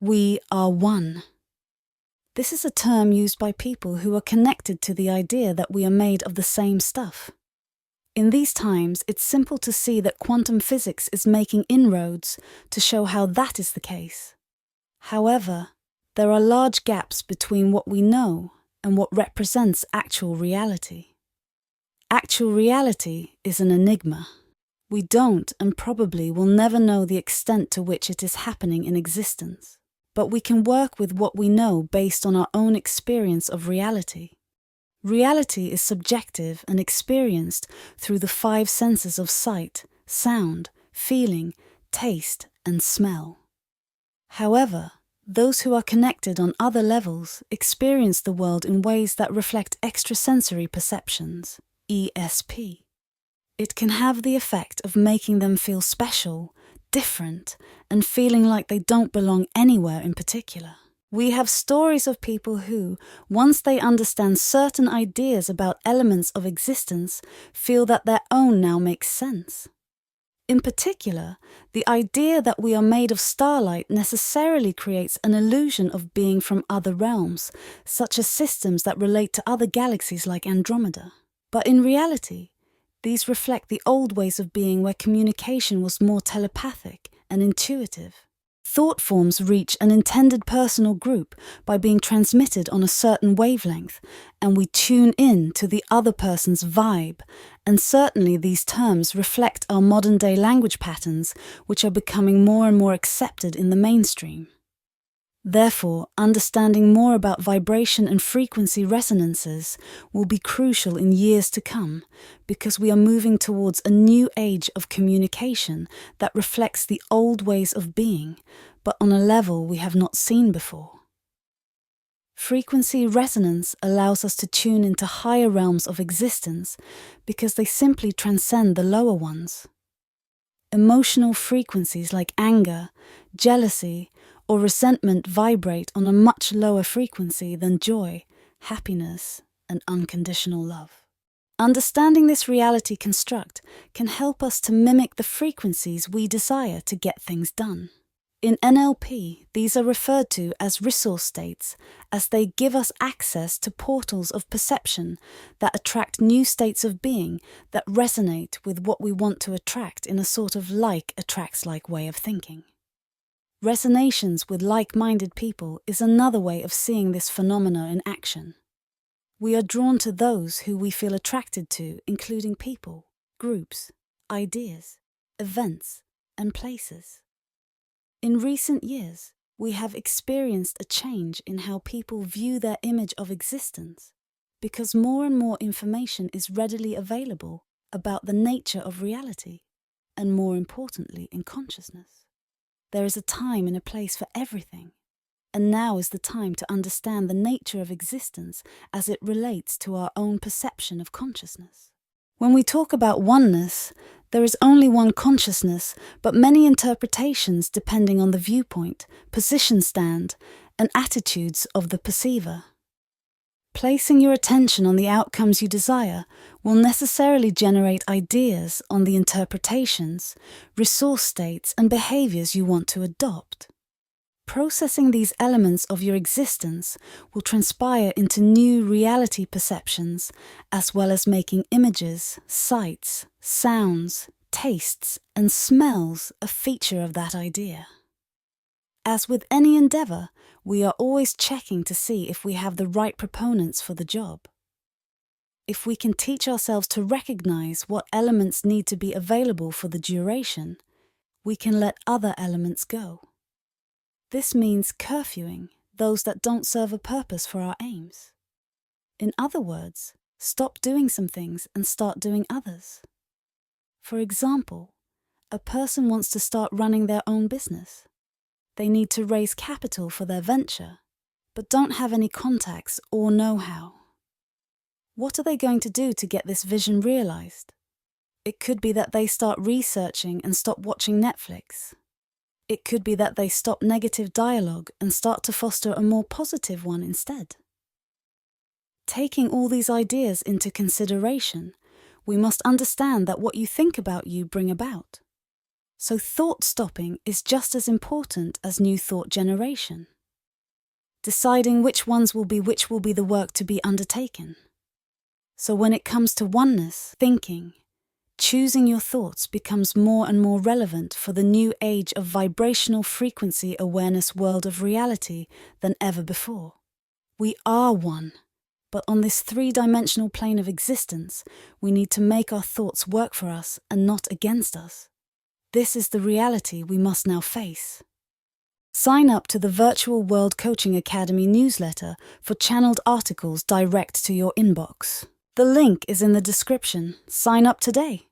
We are one. This is a term used by people who are connected to the idea that we are made of the same stuff. In these times, it's simple to see that quantum physics is making inroads to show how that is the case. However, there are large gaps between what we know and what represents actual reality. Actual reality is an enigma. We don't and probably will never know the extent to which it is happening in existence. But we can work with what we know based on our own experience of reality. Reality is subjective and experienced through the 5 senses of sight, sound, feeling, taste, and smell. However, those who are connected on other levels experience the world in ways that reflect extrasensory perceptions, ESP. It can have the effect of making them feel special, different, and feeling like they don't belong anywhere in particular. We have stories of people who, once they understand certain ideas about elements of existence, feel that their own now makes sense. In particular, the idea that we are made of starlight necessarily creates an illusion of being from other realms, such as systems that relate to other galaxies like Andromeda. But in reality, these reflect the old ways of being where communication was more telepathic and intuitive. Thought forms reach an intended personal group by being transmitted on a certain wavelength, and we tune in to the other person's vibe, and certainly these terms reflect our modern-day language patterns, which are becoming more and more accepted in the mainstream. Therefore, understanding more about vibration and frequency resonances will be crucial in years to come, because we are moving towards a new age of communication that reflects the old ways of being, but on a level we have not seen before. Frequency resonance allows us to tune into higher realms of existence because they simply transcend the lower ones. Emotional frequencies like anger, jealousy, or resentment vibrate on a much lower frequency than joy, happiness, and unconditional love. Understanding this reality construct can help us to mimic the frequencies we desire to get things done. In NLP, these are referred to as resource states, as they give us access to portals of perception that attract new states of being that resonate with what we want to attract in a sort of like attracts like way of thinking. Resonations with like-minded people is another way of seeing this phenomena in action. We are drawn to those who we feel attracted to, including people, groups, ideas, events, and places. In recent years, we have experienced a change in how people view their image of existence, because more and more information is readily available about the nature of reality, and more importantly, in consciousness. There is a time and a place for everything, and now is the time to understand the nature of existence as it relates to our own perception of consciousness. When we talk about oneness, there is only one consciousness, but many interpretations depending on the viewpoint, position stand, and attitudes of the perceiver. Placing your attention on the outcomes you desire will necessarily generate ideas on the interpretations, resource states, and behaviors you want to adopt. Processing these elements of your existence will transpire into new reality perceptions, as well as making images, sights, sounds, tastes, and smells a feature of that idea. As with any endeavor, we are always checking to see if we have the right proponents for the job. If we can teach ourselves to recognize what elements need to be available for the duration, we can let other elements go. This means curfewing those that don't serve a purpose for our aims. In other words, stop doing some things and start doing others. For example, a person wants to start running their own business. They need to raise capital for their venture, but don't have any contacts or know-how. What are they going to do to get this vision realized? It could be that they start researching and stop watching Netflix. It could be that they stop negative dialogue and start to foster a more positive one instead. Taking all these ideas into consideration, we must understand that what you think about you bring about. So thought stopping is just as important as new thought generation. Deciding which will be the work to be undertaken. So when it comes to oneness, thinking, choosing your thoughts becomes more and more relevant for the new age of vibrational frequency awareness world of reality than ever before. We are one, but on this three-dimensional plane of existence, we need to make our thoughts work for us and not against us. This is the reality we must now face. Sign up to the Virtual World Coaching Academy newsletter for channeled articles direct to your inbox. The link is in the description. Sign up today.